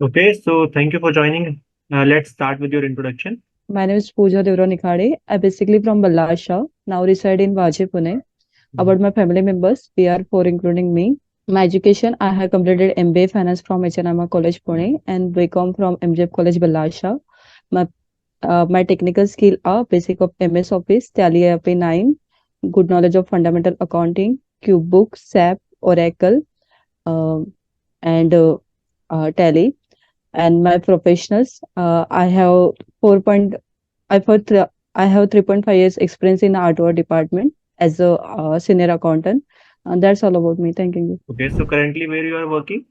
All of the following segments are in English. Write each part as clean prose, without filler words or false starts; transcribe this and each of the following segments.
Okay, so thank you for joining. Let's start with your introduction. My name is Pooja Devra. I basically from Balasha, now reside in Vaje, Pune. About my family members, we are four including me. My education, I have completed MBA Finance from HNMA College, Pune and BCom from MJF College, Balasha. My my technical skill are basic of MS Office, Tally AP 9, good knowledge of fundamental accounting, QBook, SAP, Oracle, um and Tally. And my professionals, I have 4. I for I have 3.5 years experience in R2R department as a senior accountant. That's all about me. Thank you. Okay, so currently where you are working?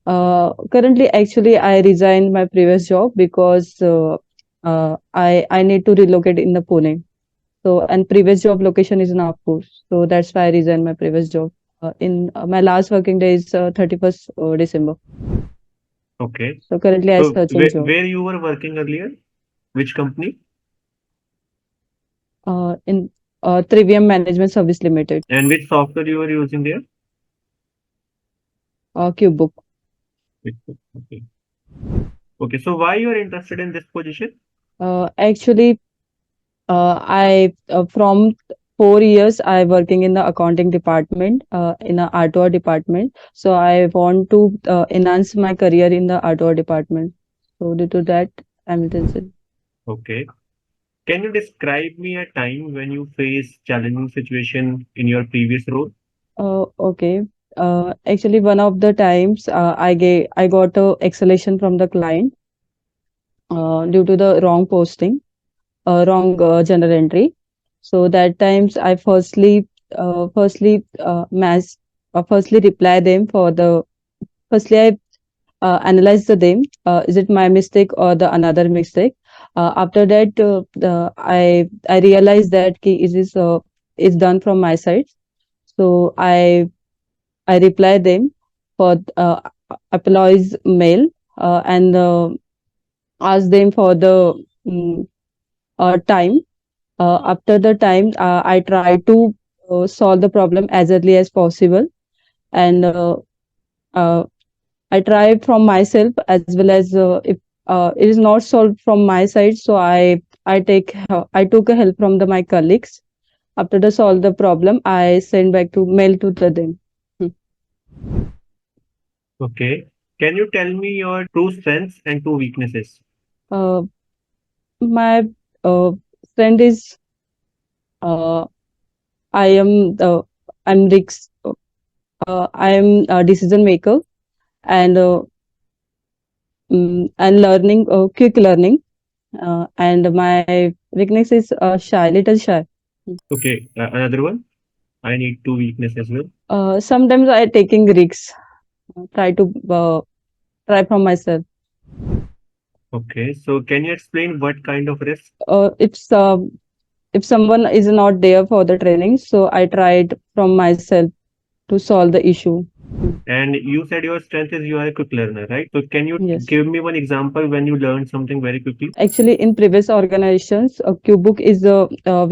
Currently, actually, I resigned my previous job because I need to relocate in the Pune. So and previous job location is Nagpur. So that's why I resigned my previous job. In my last working day is 31st December. Okay, So currently, I so searching job. where you were working earlier? Which company? In 3VM Management Service Limited. And which software you were using there? QBook. Okay. Okay, so why you are interested in this position? Actually, I from 4 years I working in the accounting department in the R2R department. So I want to enhance my career in the R2R department. So due to that, I'm interested. Okay. Can you describe me a time when you faced challenging situation in your previous role? Okay. Actually, one of the times I got a acceleration from the client due to the wrong posting, wrong journal entry. So that times I firstly reply them for the firstly I analyze the them. Is it my mistake or the another mistake? After that, I realize that ki is done from my side. So I reply them for apologies mail and ask them for the mm, time. After the time, I try to solve the problem as early as possible, and uh, I try from myself as well as if it is not solved from my side, so I took a help from my colleagues. After the solve the problem, I send back to mail to them. Hmm. Okay. Can you tell me your two strengths and two weaknesses? Uh, my friend is uh, I am the I'm risk I am a decision maker and learning quick learning and my weakness is shy, little shy. Okay, another one. I need two weaknesses as well. Sometimes I taking risks, try to try from myself. Okay, so can you explain what kind of risk? Uh, if uh, if someone is not there for the training, so I tried from myself to solve the issue. And you said your strength is you are a quick learner, right? So can you Yes. give me one example when you learned something very quickly? Actually, in previous organizations, QBook is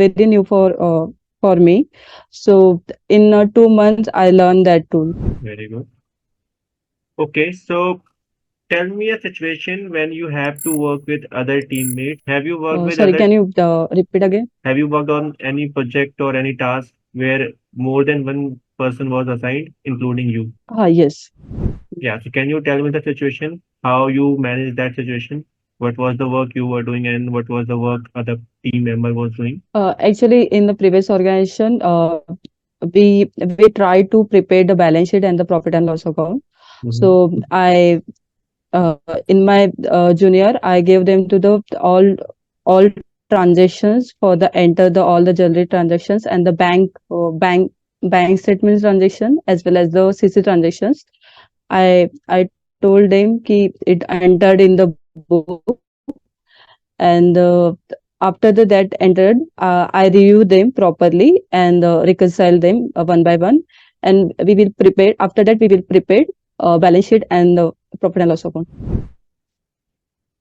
very new for me. So in 2 months, I learned that tool. Very good. Okay, so tell me a situation when you have to work with other teammates. Sorry, can you repeat again? Have you worked on any project or any task where more than one person was assigned, including you? Yes. Yeah, so can you tell me the situation, how you managed that situation? What was the work you were doing and what was the work other team member was doing? Actually, in the previous organization, we try to prepare the balance sheet and the profit and loss account. Mhm. So I in my junior, I gave them to the all transactions for the enter the all the jewelry transactions and the bank statements transaction as well as the CC transactions. I told them ki it entered in the book and after that entered I review them properly and reconcile them one by one and we will prepare after that we will prepare balance sheet and profit and loss account.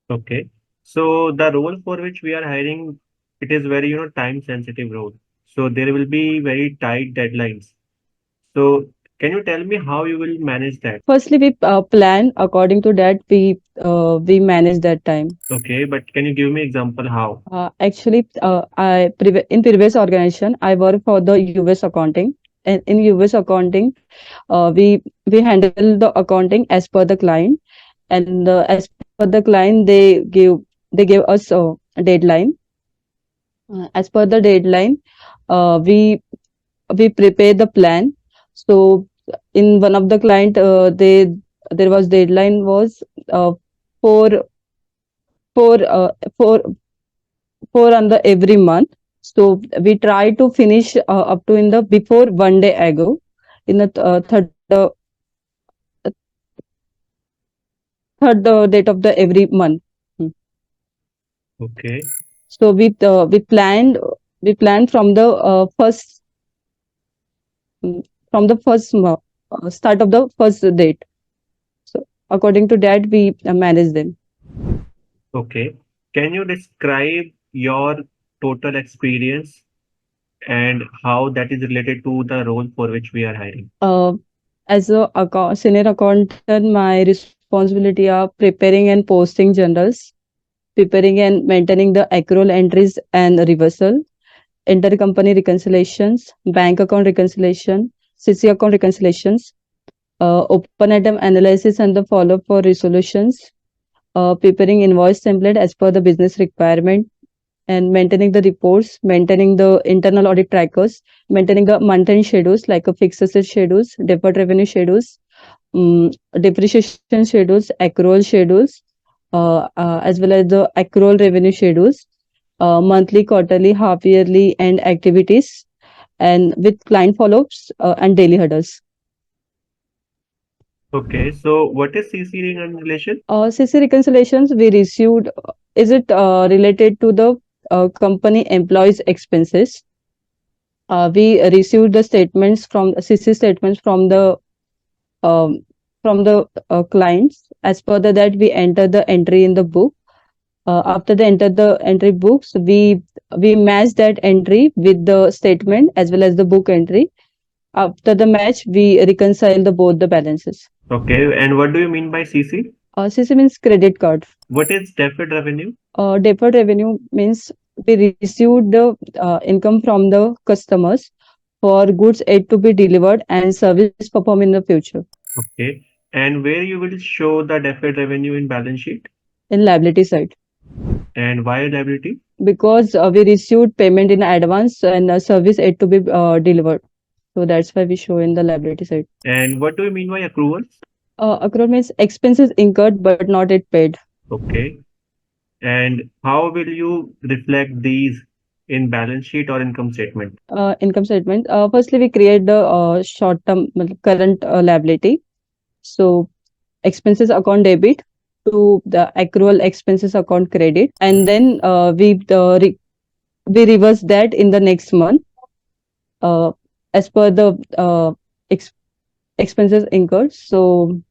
Okay. So the role for which we are hiring, it is very, time sensitive role. So there will be very tight deadlines. So Can you tell me how you will manage that? Firstly, we plan according to that. We manage that time. Okay, but can you give me example how? Actually, in previous organization, I work for the US accounting. And in US accounting, we handle the accounting as per the client, and as per the client, they give us a deadline. As per the deadline, we prepare the plan. So in one of the client, there was deadline was four four four four on the every month. So we try to finish up to in the before 1 day ago, in the third date of the every month. Hmm. Okay, So we planned from the start of the first date. So according to that, we manage them. okay. Can you describe your total experience and how that is related to the role for which we are hiring? Uh, as a senior accountant, my responsibility are preparing and posting journals, preparing and maintaining the accrual entries and reversal, intercompany reconciliations, bank account reconciliation, CC account reconciliations, open item analysis and the follow-up for resolutions, preparing invoice template as per the business requirement, and maintaining the reports, maintaining the internal audit trackers, maintaining the month-end schedules like a fixed asset schedules, deferred revenue schedules, depreciation schedules, accrual schedules, as well as the accrual revenue schedules, monthly, quarterly, half yearly, and activities, and with client follow-ups and daily hurdles. Okay, so what is CC reconciliation? CC reconciliations we received, is it related to the company employees expenses? We received the statements from CC statements um, from the clients. As per that, we enter the entry in the book. After they enter the entry books, we match that entry with the statement as well as the book entry. After the match, we reconcile the both the balances. Okay, and what do you mean by CC? CC means credit card. What is deferred revenue? Deferred revenue means we received the income from the customers for goods yet to be delivered and service performed in the future. Okay, and where you will show the deferred revenue in balance sheet In liability side, and why liability? because we received payment in advance and service yet to be delivered, so that's why we show in the liability side. And what do you mean by accruals? Accrual means expenses incurred but not yet paid. Okay, and how will you reflect these in balance sheet or income statement? Income statement. Firstly, we create the short-term current liability. So expenses account debit to the accrual expenses account credit, and then we reverse that in the next month uh, as per the ex- expenses incurred. So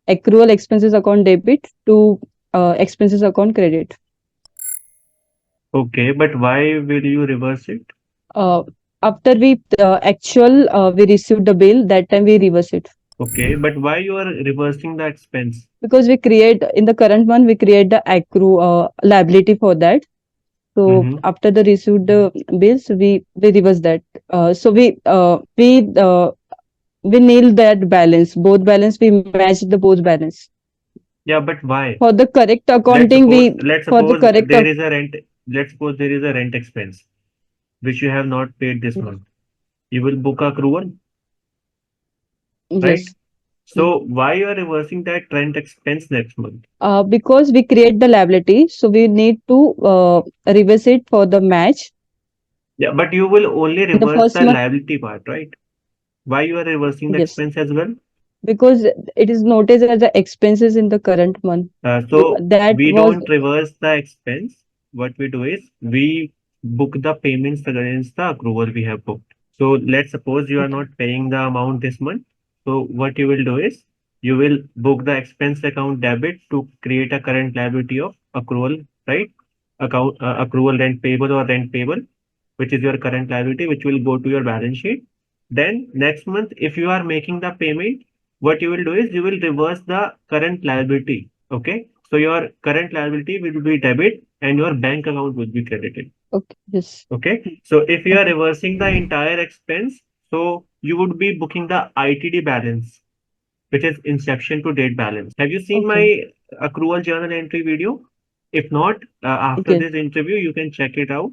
accrual expenses account debit to expenses account credit. Okay, but why will you reverse it? uh, After we received the bill, that time we reverse it. Okay, but why you are reversing the expense? Because we create in the current month, we create the accrue liability for that. So Mm-hmm. after the received bills, we reverse that. So we nil that balance, both balance, we match the both balance. Yeah, but why? For the correct Let's accounting, suppose we let's for the suppose correct there is a rent. Let's suppose there is a rent expense which you have not paid this yes, month. You will book accrual, right? yes. So why you are reversing that rent expense next month? Because we create the liability, so we need to reverse it for the match Yeah, but you will only in the reverse first the month. liability part, right? Why you are reversing the Yes, expense as well? because it is noticed as the expenses in the current month. So That we was don't reverse the expense. What we do is we book the payments against the accrual we have booked. So let's suppose you are okay. not paying the amount this month. So what you will do is you will book the expense account debit to create a current liability of accrual, right? Accrual rent payable or rent payable, which is your current liability, which will go to your balance sheet. Then next month, if you are making the payment, what you will do is you will reverse the current liability. Okay. So your current liability will be debit and your bank account will be credited. Okay. Yes. Okay. So if you are Okay. reversing the entire expense, so you would be booking the ITD balance, which is inception to date balance. Have you seen Okay. my accrual journal entry video? If not, after Yes. this interview, you can check it out.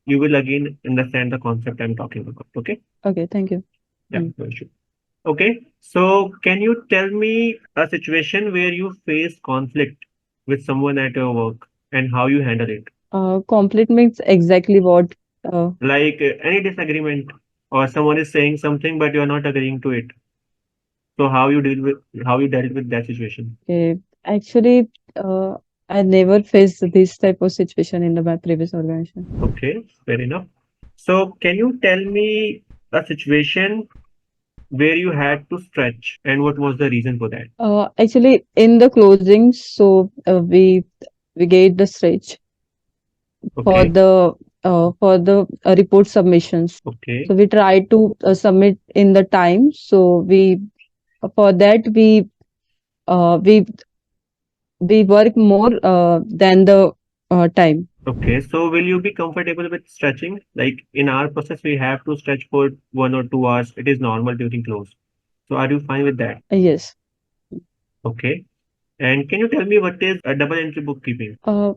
You will again understand the concept I'm talking about. Okay. Okay. Thank you. Yeah, Mm. no issue. Okay. So can you tell me a situation where you face conflict with someone at your work and how you handle it? Complete means exactly what. Uh, Like any disagreement or someone is saying something but you're not agreeing to it. So how you dealt with that situation? okay. Actually, I never faced this type of situation in my previous organization. Okay, fair enough. So can you tell me a situation where you had to stretch and what was the reason for that? Actually, in the closing, so we get the stretch for Okay, the report submissions. okay, So we try to submit in the time. So we for that uh, we we work more than the time. okay. So will you be comfortable with stretching? Like in our process, we have to stretch for 1 or 2 hours. It is normal during close. So are you fine with that? Yes. Okay. And can you tell me what is a double entry bookkeeping? Uh,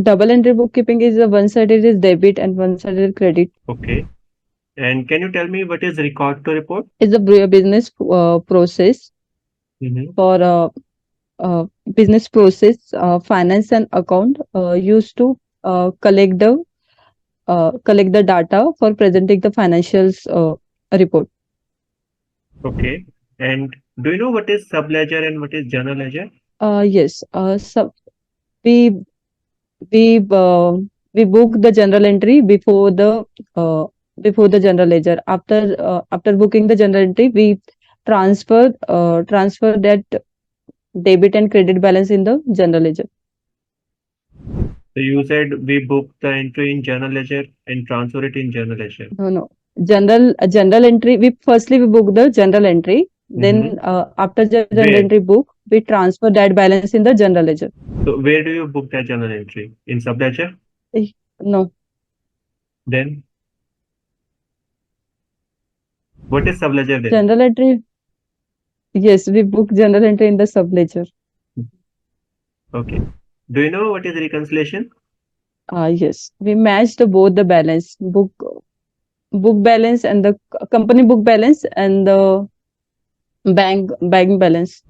Double entry bookkeeping is a one sided is debit and one sided credit. Okay. And can you tell me what is record to report? It's a business process Mm-hmm. for uh, business process, finance and account used to collect the data for presenting the financials report. Okay. And do you know what is subledger and what is general ledger? Yes. So we we uh, we book the general entry uh, before the general ledger. After booking the general entry, we transfer that debit and credit balance in the general ledger. So you said we book the entry in journal ledger and transfer it in journal ledger. No, no. General entry. We book the general entry. Then Mm-hmm. after general entry Where? book, we transfer that balance in the general ledger. So where do you book that journal entry? In subledger? Eh, No, Then what is subledger then? general entry. Yes, we book general entry in the sub ledger. Okay. Do you know what is reconciliation? Yes, we matched both the balance book balance and the company book balance and the bank balance.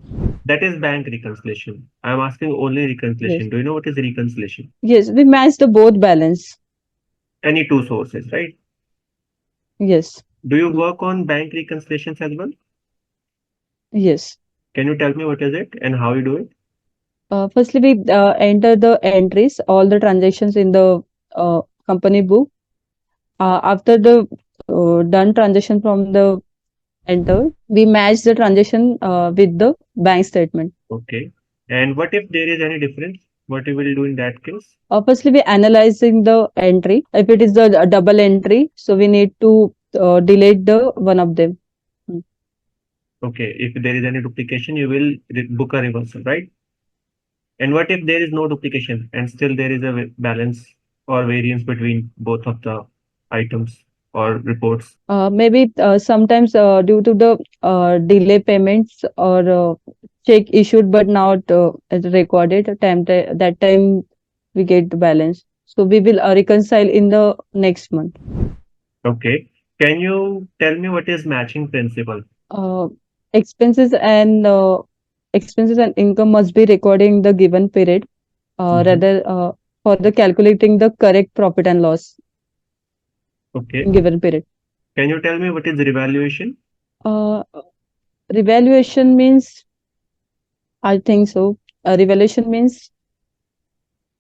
That is bank reconciliation. I'm asking only Yes, reconciliation. Do you know what is reconciliation? yes, we matched the both balance. Any two sources, right? Yes. Do you Mm. work on bank reconciliations as well? Yes. Can you tell me what is it and how you do it? Firstly, we enter the entries, all the transactions in the company book. After the done transaction from the enter, we match the transaction with the bank statement. Okay. And what if there is any difference? What you will do in that case? Firstly, we analyzing the entry. If it is the double entry, so we need to delete the one of them. Mm. Okay. If there is any duplication, you will book a reversal, right? And what if there is no duplication and still there is a balance or variance between both of the items or reports? Maybe sometimes due to the delay payments or check issued but not recorded that time we get the balance. So we will reconcile in the next month. Okay. Can you tell me what is matching principle? Uh, expenses and uh, expenses and income must be recorded in the given period Hmm. rather for the calculating the correct profit and loss Okay. in given period. Can you tell me what is revaluation? Uh, Revaluation means I think so. Revaluation means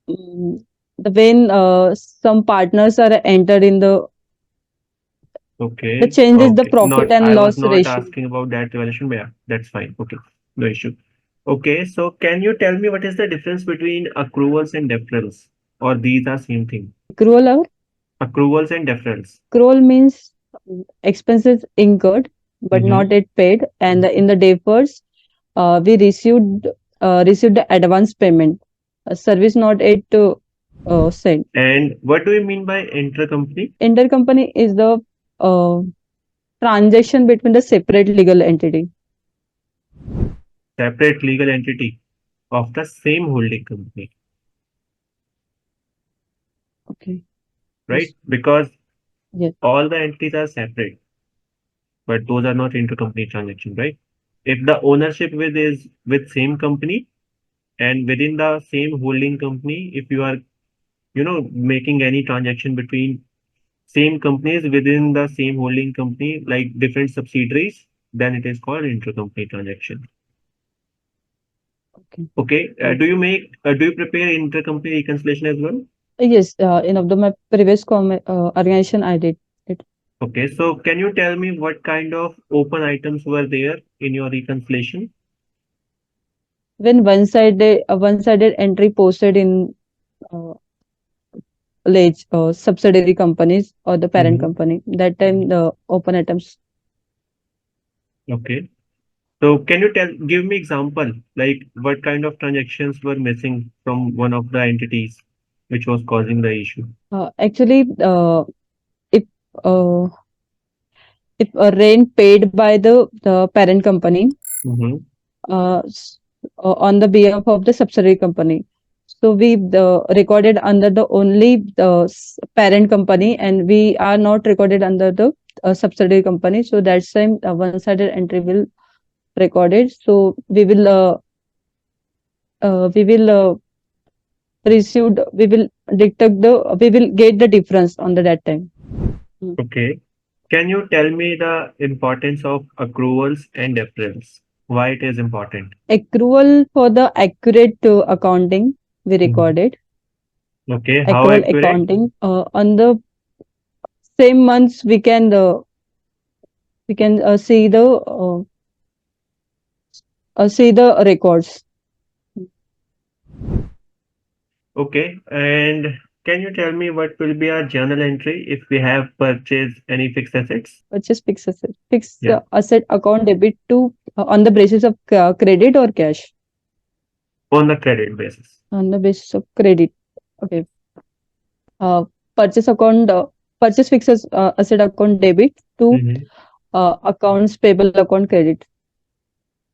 mm, the when some partners are entered in the Okay. changes the Okay. profit Not, and I was loss not ratio. asking about that revaluation, but yeah, that's fine. Okay. No issue. Okay. So can you tell me what is the difference between accruals and deferrals? Or these are same thing? Accrual or Accruals and deferrals. accrual means expenses incurred but Mm-hmm. not yet paid, and in the deferreds, we received the advance payment, service not yet sent. And what do you mean by intercompany? Intercompany is the uh, transaction between the separate legal entity. Separate legal entity of the same holding company, Okay. right? Yes. Because Yes. all the entities are separate, but those are not intercompany transactions, right? If the ownership with is with same company and within the same holding company, if you are, making any transaction between same companies within the same holding company, like different subsidiaries, then it is called intercompany transaction. Okay. Okay. Uh, Do you prepare intercompany reconciliation as well? yes. In of the my previous organization, I did it. Okay. So can you tell me what kind of open items were there in your reconciliation? When one-sided entry posted in uh, subsidiary companies or the parent Hmm. company. That time the open items. Okay. So can you give me example, like what kind of transactions were missing from one of the entities which was causing the issue? Actually, if uh, if a rent paid by the parent company Mm-hmm. s- on the behalf of the subsidiary company, so we recorded under the only the parent company, and we are not recorded under the subsidiary company. So that's time one-sided entry will recorded. So we will we will we will get the difference on that time. Mm. Okay. Can you tell me the importance of accruals and deferrals? Why it is important? Accrual for the accurate accounting we Mhm. recorded. Okay. How Accrual accurate? accounting on the same months we can see the records. Okay. And can you tell me what will be our journal entry if we have purchased any fixed assets? Purchase fixed asset. Fixed Yeah. asset account debit to on the basis of credit or cash. On the credit basis. On the basis of credit. Okay. Uh, purchase account purchase fixed asset account debit to Hmm. accounts payable account credit.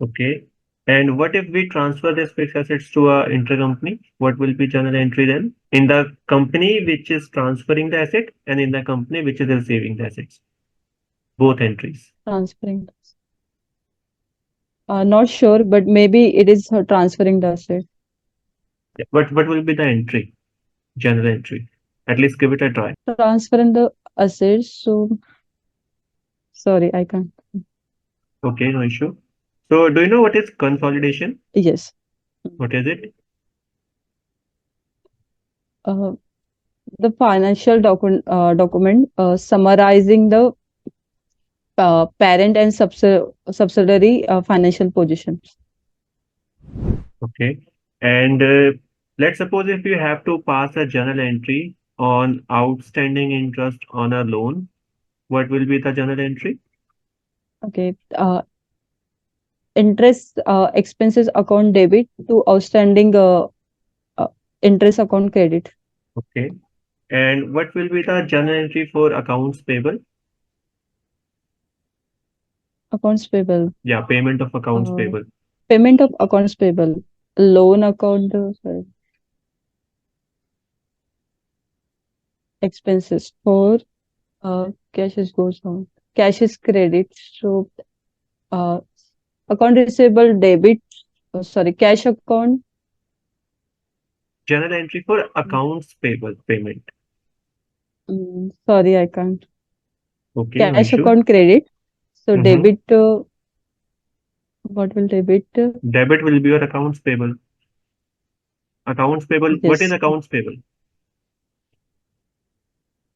Okay. And what if we transfer these fixed assets to a intercompany? What will be journal entry then? In the company which is transferring the asset and in the company which is receiving the assets. Both entries. Transferring. Not sure, but maybe it is transferring the asset. Yeah. What will be the entry? Journal entry. At least give it a try. Transferring the assets. So sorry, I can't. Okay, no issue. So do you know what is consolidation? Yes. What is it? Uh, the financial document summarizing the parent and subsidiary financial positions. Okay. And let's suppose if you have to pass a journal entry on outstanding interest on a loan, what will be the journal entry? Okay. Interest expenses account debit to outstanding uh, interest account credit. Okay. And what will be the journal entry for accounts payable? Accounts payable. Yeah, payment of accounts Uh, payable. payment of accounts payable. Loan account sorry, expenses for cash is goes on. Cash is credit. So uh, account receivable debit. Sorry, cash account. Journal entry for accounts payable payment. Sorry, I can't. Okay, no Cash issue. account credit. So Mm-hmm. debit. What will debit? Debit will be your accounts payable. Accounts payable. What is Yes. accounts payable?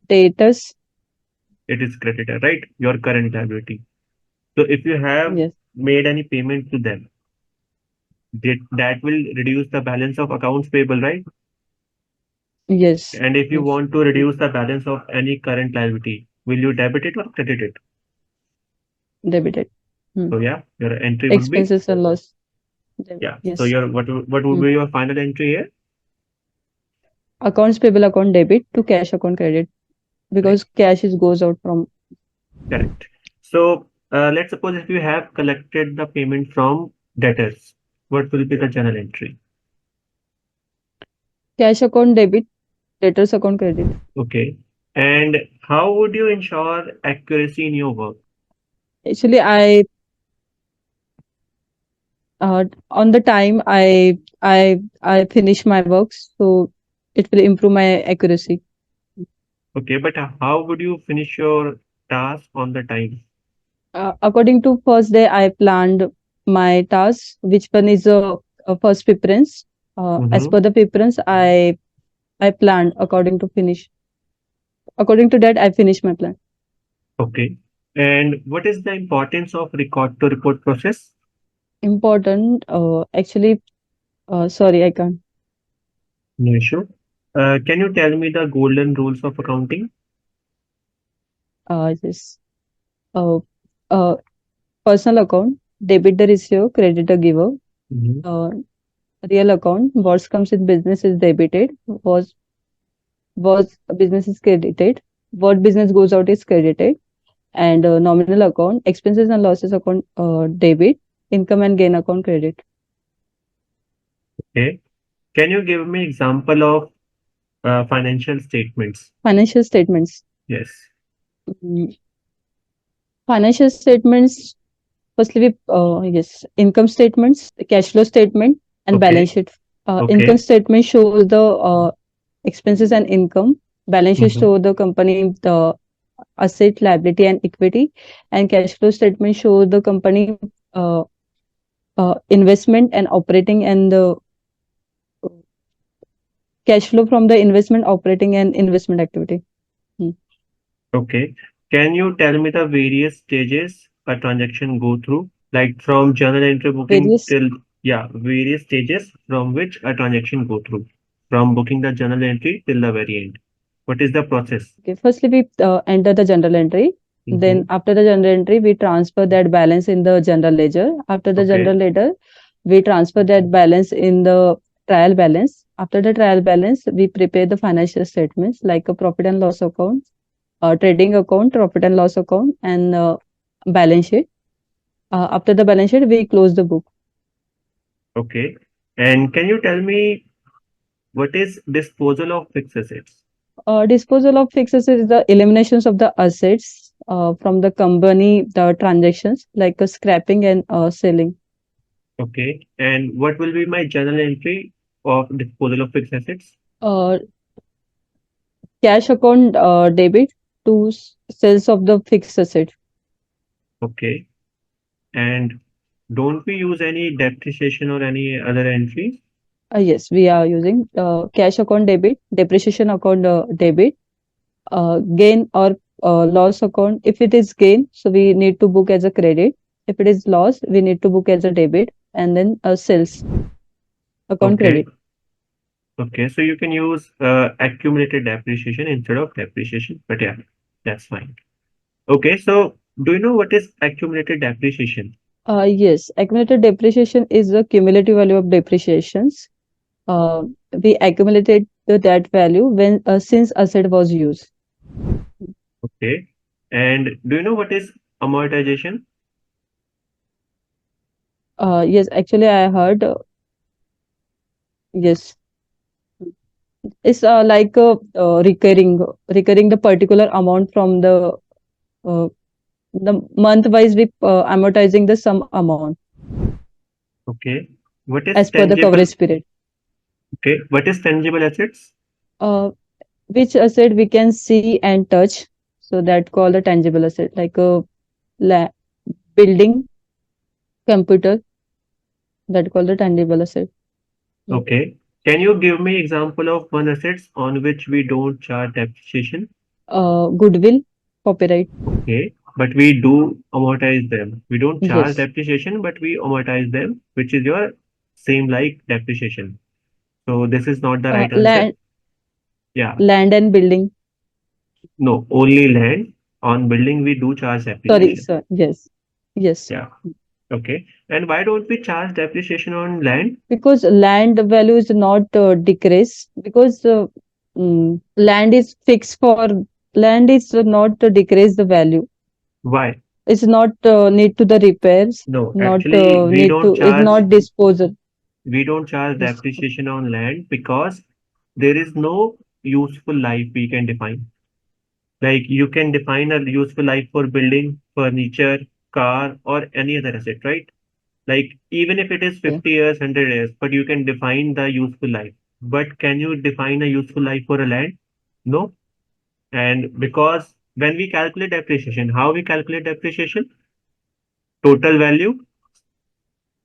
Debtors. It is creditor, right? Your current liability. So if you have Yes. made any payment to them, that will reduce the balance of accounts payable, right? Yes. And if you Yes. want to reduce the balance of any current liability, will you debit it or credit it? Debited. Hmm. So yeah, your entry would be, Expenses and loss. yeah. So Yes. your what would Hmm. be your final entry here? Accounts payable account debit to cash account credit Right. because cash is goes out from Correct. So let's suppose if you have collected the payment from debtors, what will be the journal entry? cash account debit, debtors account credit. Okay. And how would you ensure accuracy in your work? Actually, on the time I finish my works, so it will improve my accuracy. Okay, but how would you finish your task on the time? According to first day, I planned my tasks, which one is a first preference. As Mm-hmm. per the preference, I planned according to finish. According to that, I finish my plan. Okay. And what is the importance of record to report process? Important. Actually, sorry, I can't. No issue. Can you tell me the golden rules of accounting? Yes. Uh, uh, Personal account, debit the receiver, credit the giver. Mm-hmm. Uh, Real account, what comes with business is debited. Was business is credited. What business goes out is credited. And nominal account, expenses and losses account debit, income and gain account credit. Okay. Can you give me example of financial statements? Financial statements. Yes. Mm, Financial statements. Firstly, yes, income statements, the cash flow statement, and balance Okay. sheet. Income Okay. statement shows the expenses and income. Balance sheet Mm-hmm. show the company the asset, liability, and equity. And cash flow statement shows the company uh, investment and operating and the cash flow from the investment, operating, and investment activity. Hmm. Okay. Can you tell me the various stages a transaction go through? Like from journal entry booking Various. till, yeah, various stages from which a transaction go through. From booking the journal entry till the very end. What is the process? Okay. Firstly, we enter the journal entry. Then, Mm-hmm. after the journal entry, we transfer that balance in the general ledger. After the Okay. general ledger, we transfer that balance in the trial balance. After the trial balance, we prepare the financial statements like a profit and loss account, trading account, profit and loss account, and balance sheet. After the balance sheet, we close the book. Okay. And can you tell me what is disposal of fixed assets? Disposal of fixed assets is the eliminations of the assets from the company, the transactions like scrapping and selling. Okay. And what will be my journal entry of disposal of fixed assets? Uh, Cash account debit to sales of the fixed asset. Okay. And don't we use any depreciation or any other entries? Yes, we are using cash account debit, depreciation account debit, gain or loss account. If it is gain, so we need to book as a credit. If it is loss, we need to book as a debit, and then sales account Okay. credit. Okay. So you can use accumulated depreciation instead of depreciation. But yeah, that's fine. Okay. So do you know what is accumulated depreciation? Yes, accumulated depreciation is the cumulative value of depreciations. Uh, we accumulated that value when since asset was used. Okay. And do you know what is amortization? Yes, actually, I heard. Yes, it's like recurring the particular amount from uh, the month wise. We amortizing the some amount Okay. What is as per the tangible? coverage period. Okay. What is tangible assets? Uh, which asset we can see and touch, so that called a tangible asset, like a building, computer, that called the tangible asset. Mm. Okay. Can you give me example of one assets on which we don't charge depreciation? Goodwill, copyright. Okay. But we do amortize them. We don't charge Yes. depreciation, but we amortize them, which is your same like depreciation. So this is not the right answer. Land, Yeah. land and building. No, only land. On building, we do charge Sorry, depreciation. sir. Yes. Yes. Yeah. Okay. And why don't we charge depreciation on land? Because land value is not decrease because land is fixed for land is not to decrease the value. Why? It's not need to the repairs, No, not actually, need to, is not disposal. we don't charge Dis- depreciation on land because there is no useful life we can define. Like you can define a useful life for building, furniture, car, or any other asset, right? Like even if it is Okay. 50 years, 100 years, but you can define the useful life. But can you define a useful life for a land? No. And because when we calculate depreciation, how we calculate depreciation? Total value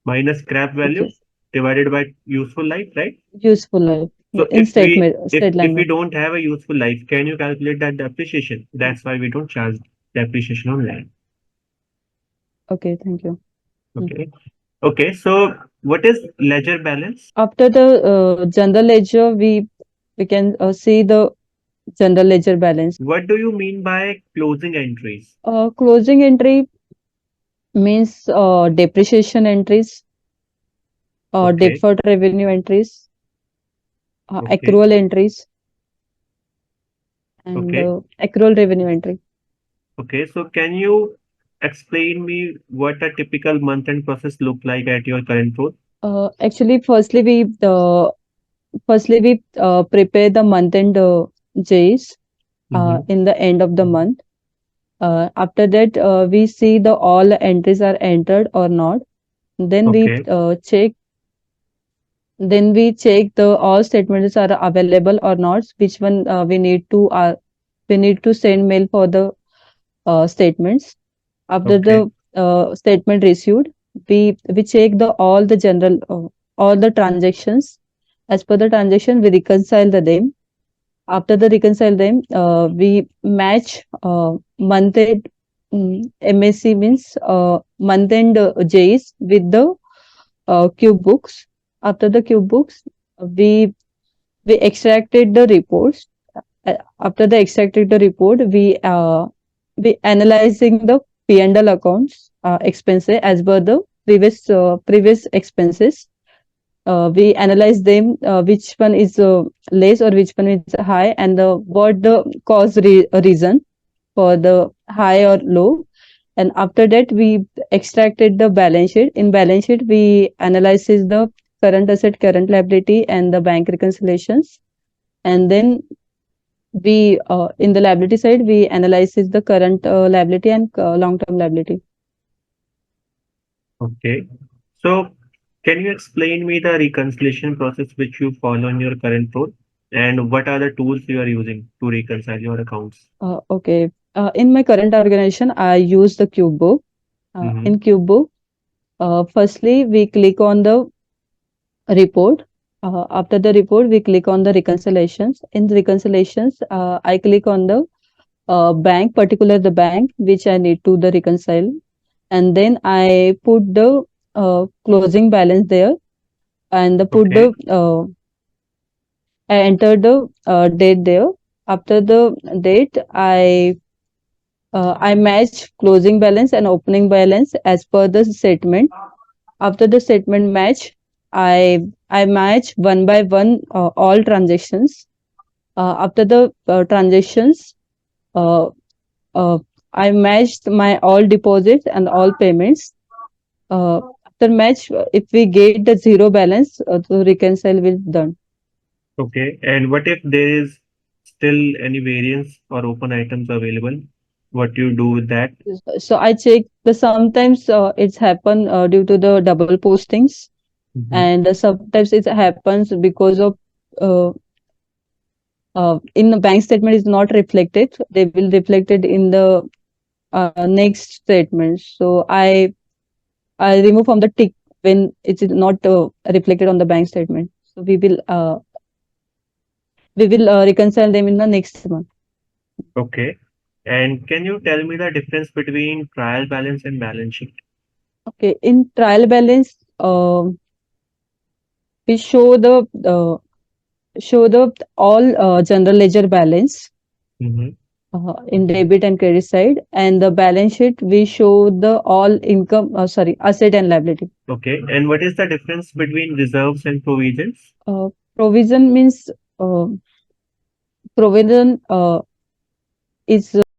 minus scrap value Okay. divided by useful life, right? Useful life. Yeah, So in state if we language. don't have a useful life, can you calculate that depreciation? That's why we don't charge depreciation on land. Okay, thank you. Mm. Okay. Okay. So what is ledger balance? After the general ledger, we can see the general ledger balance. What do you mean by closing entries? Closing entry means depreciation entries, Okay. deferred revenue entries, Okay. accrual entries, and Okay. accrual revenue entry. Okay. So can you explain me what a typical month-end process look like at your current role? Actually, firstly we prepare the month end J's Mm-hmm. in the end of the month. After that, we see the all entries are entered or not. Then we Okay. check. Then we check the all statements are available or not. Which one we need to send mail for the statements. After Okay. the statement received, we check the all the transactions. As per the transaction, we reconcile them. After the reconcile them, we match month end MSC means month end J's with the cube books. After the cube books, we we extracted the reports. After the extracted the report, we analyzing the P&L accounts expenses as per the previous expenses. We analyze them which one is less or which one is high and what the reason for the high or low. And after that we extracted the balance sheet. In balance sheet we analyzes the current asset, current liability, and the bank reconciliations. And then we in the liability side we analyzes the current liability and long term liability. Okay. So can you explain me the reconciliation process which you follow in your current role and what are the tools you are using to reconcile your accounts? Okay. In my current organization, I use the Cubebook. Mm-hmm. In Cubebook, firstly, we click on the report. After the report, we click on the reconciliations. In the reconciliations, I click on the bank, particular the bank which I need to the reconcile, and then I put the closing balance there, and put the Okay. I enter the date there. After the date, I match closing balance and opening balance as per the statement. After the statement match, I match one by one all transactions. After the transactions, uh, uh, I matched my all deposits and all payments. After match, if we get the zero balance, the reconcile will done. Okay. And what if there is still any variance or open items available? What do you do with that? So I check the sometimes it's happen due to the double postings, Mm-hmm. and sometimes it happens because of uh, in the bank statement is not reflected. They will reflected in the next statement. So I remove from the tick when it is not reflected on the bank statement. So we will reconcile them in the next month. Okay. And can you tell me the difference between trial balance and balance sheet? Okay, in trial balance, we show the all general ledger balance. Mm-hmm. in debit and credit side, and the balance sheet we show the all income, asset and liability. Okay. And what is the difference between reserves and provisions? Provision means provision is